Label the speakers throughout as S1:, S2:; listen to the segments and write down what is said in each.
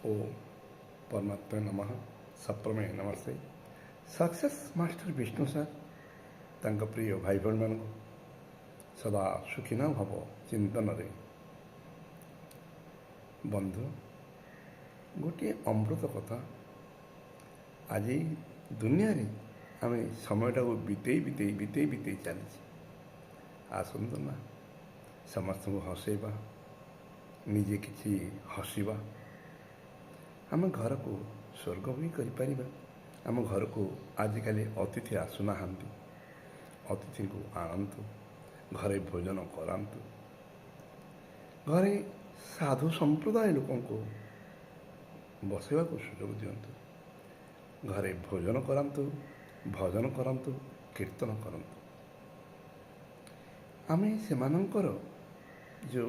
S1: ଓ परमात्मा नमः सप्रमे नमस्ते। सक्सेस मास्टर विष्णु सर तांका प्रिय भाई भाई मान सदा सुखीना भाव चिंतन रे बंधु गोटे अमृत कथा आज दुनिया रे आम समयटा को बीते बीते बीते बीते चली आसतु ना समस्त को हसैबा निजे किसी हसवा आम घर को स्वर्ग भी कर आम घर को आजिकल अतिथि आसुना अतिथि को आणतु घरे भोजन करांतु घरे साधु संप्रदाय लोक बसवा को सुजोग दिंतु घरे भोजन करांतु भजन करांतु कीर्तन करांतु आम से जो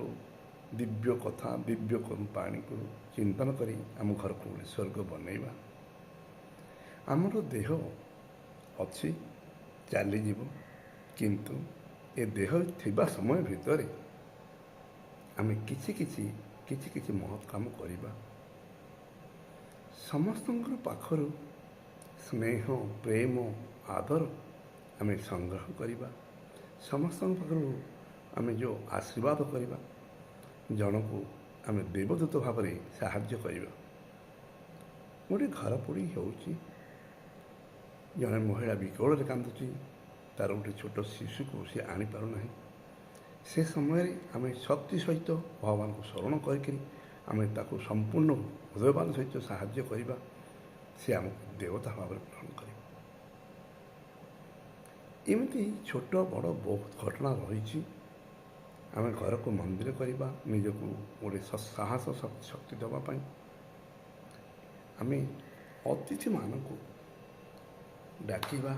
S1: दिव्य कथा दिव्य पानी को चिंतन करी आम घर को स्वर्ग बनैबा आमर देह अच्छी चलीज किंतु ए देह थिबा समय भितर आम किछि किछि किछि किछि महत् काम करिबा समस्त पाखरु स्नेह प्रेम आदर आम संग्रह करिबा समस्त पाखरु आम जो आशीर्वाद करिबा जन को आम देवदूत भाव में साहाय्य करवा गोटे घर पोड़ी होची जड़े महिला विकल कांदुची तार गोटे छोट शिशु को सी आनी पारना से समय आम शक्ति सहित भगवान को शरण करके आम ताको संपूर्ण हृदयवान सहित साहाय्य करवा से आम देवता भाव में ग्रहण करे एमती छोट बड़ बहुत घटना रही आम घर को मंदिर करवा निजक गोटे साहस शक्ति देवाई आम अतिथि मान को डाकिबा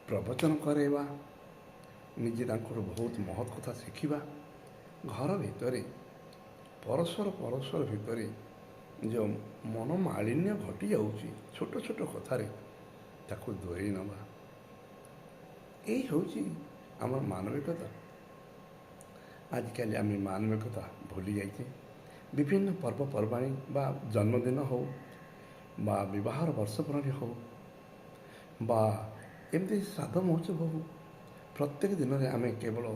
S1: प्रवचन करवा निजे बहुत महत् कथा शिखा घर भितर परस्पर परस्पर भितर जो मन मालिन्य घटी जाऊँगी छोट छोट कथार ताको दूरे नवा यही हूँ आम मानविकता आजिकल आम मानविकता भूली जाइए विभिन्न पर्वपर्वाणी बा जन्मदिन हो बा विवाह वर्षपूर्णी हो बा एमती श्राद्ध महोत्सव हो प्रत्येक दिन में आम केवल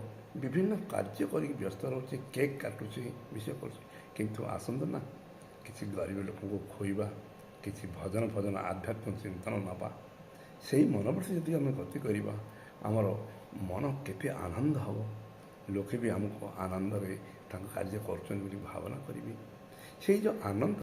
S1: विभिन्न कार्य कर व्यस्त रोचे केक काटुचे विषय किंतु आसतु ना किसी गरीब लोक को खोइबा किसी भजन भजन आध्यात्मिक चिंतन नवा से ही मनोवृत्ति यदि आम गति करवा आमर मन केते आनंद हम लोके भी आमको आनंद कार्य कर भावना करी से जो आनंद